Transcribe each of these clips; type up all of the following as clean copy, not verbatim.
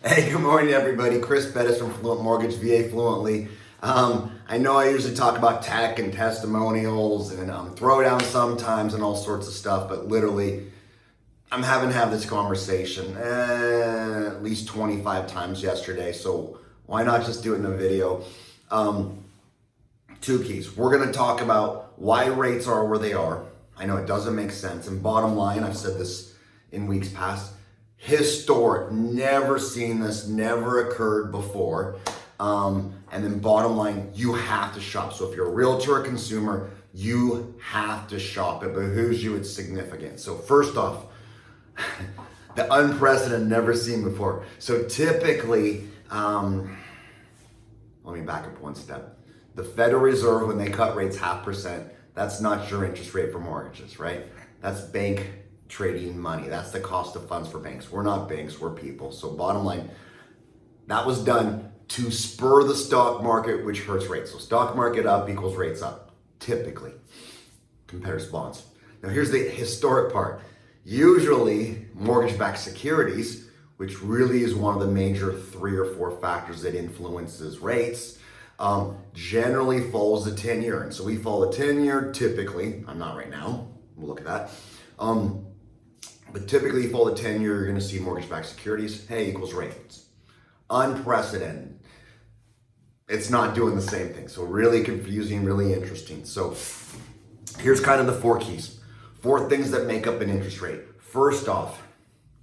Hey, good morning, everybody. Chris Bettis from Fluent Mortgage, VA Fluently. I know I usually talk about tech and testimonials and throw down sometimes and all sorts of stuff, but literally, I'm having to have this conversation at least 25 times yesterday, so why not just do it in a video? Two keys. We're going to talk about why rates are where they are. I know it doesn't make sense. And bottom line, I've said this in weeks past, historic, never seen this, never occurred before. And then bottom line, you have to shop. So if you're a realtor or consumer, you have to shop. It behooves you, it's significant. So first off, the unprecedented, never seen before. So typically, let me back up one step. The Federal Reserve, when they cut rates 0.5%, that's not your interest rate for mortgages, right? That's bank trading money. That's the cost of funds for banks. We're not banks, we're people. So bottom line, that was done to spur the stock market, which hurts rates. So stock market up equals rates up, typically, compared to bonds. Now here's the historic part. Usually mortgage-backed securities, which really is one of the major 3 or 4 factors that influences rates, generally follows the 10-year. And so we follow the 10-year typically. I'm not right now. We'll look at that. But typically you follow the 10-year, you're going to see mortgage-backed securities, hey, equals rates. Unprecedented. It's not doing the same thing. So really confusing, really interesting. So here's kind of the 4 keys. 4 things that make up an interest rate. First off,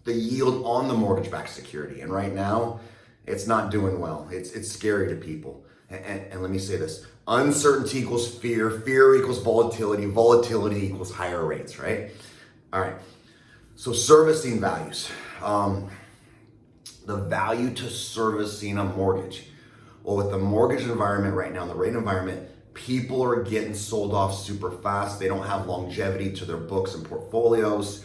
the yield on the mortgage-backed security. And right now, it's not doing well. It's scary to people. And let me say this, uncertainty equals fear, fear equals volatility, volatility equals higher rates, right? All right, so servicing values. The value to servicing a mortgage. Well, with the mortgage environment right now, the rate environment, people are getting sold off super fast. They don't have longevity to their books and portfolios.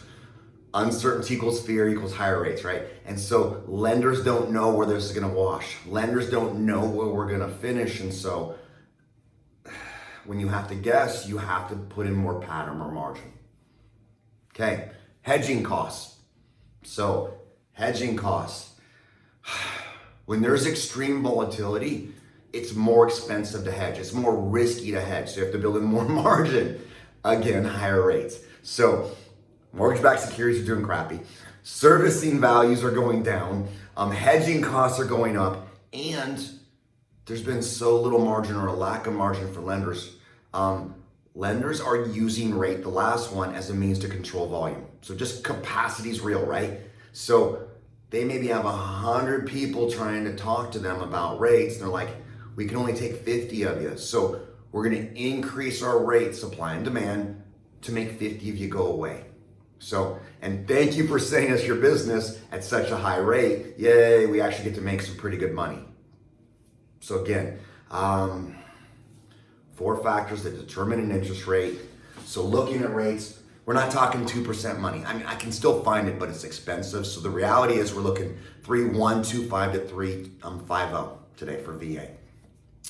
Uncertainty equals fear equals higher rates, right? And so lenders don't know where this is gonna wash. Lenders don't know where we're gonna finish. And so when you have to guess, you have to put in more pattern or margin. Okay, hedging costs. So hedging costs. When there's extreme volatility, it's more expensive to hedge. It's more risky to hedge. So you have to build in more margin. Again, higher rates. So mortgage-backed securities are doing crappy. Servicing values are going down. Hedging costs are going up. And there's been so little margin or a lack of margin for lenders. Lenders are using rate, the last one, as a means to control volume. So just capacity is real, right? So they maybe have 100 people trying to talk to them about rates. And they're like, we can only take 50 of you. So we're going to increase our rate, supply and demand, to make 50 of you go away. So, and thank you for sending us your business at such a high rate. Yay, we actually get to make some pretty good money. So again, 4 factors that determine an interest rate. So looking at rates, we're not talking 2% money. I mean, I can still find it, but it's expensive. So the reality is we're looking 3.125 to 3.50 today for VA.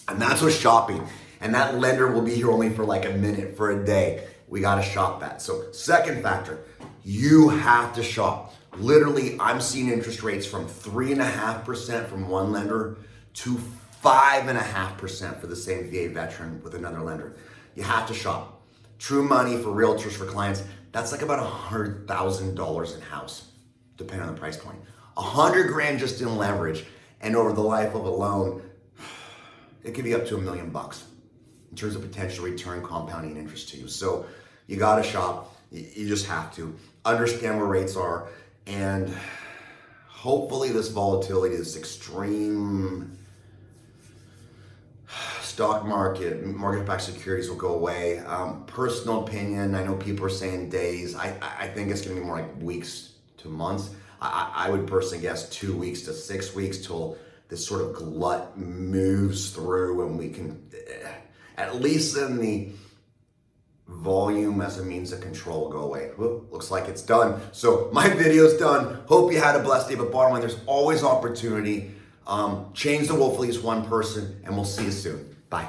And that's with shopping. And that lender will be here only for like a minute for a day. We got to shop that. So second factor, you have to shop. Literally, I'm seeing interest rates from 3.5% from one lender to 5.5% for the same VA veteran with another lender. You have to shop. True money for realtors, for clients, that's like about $100,000 in house, depending on the price point. $100,000 just in leverage, and over the life of a loan, it could be up to $1 million in terms of potential return compounding interest to you. So you gotta shop, you just have to. Understand where rates are, and hopefully this volatility, this extreme stock market, mortgage-backed securities will go away. Personal opinion, I know people are saying days. I think it's gonna be more like weeks to months. I would personally guess 2 weeks to 6 weeks till this sort of glut moves through and we can, at least in the volume as a means of control, go away. Whoop, looks like it's done. So my video's done. Hope you had a blessed day, but bottom line, there's always opportunity. Change the world for at least one person, and we'll see you soon. Bye.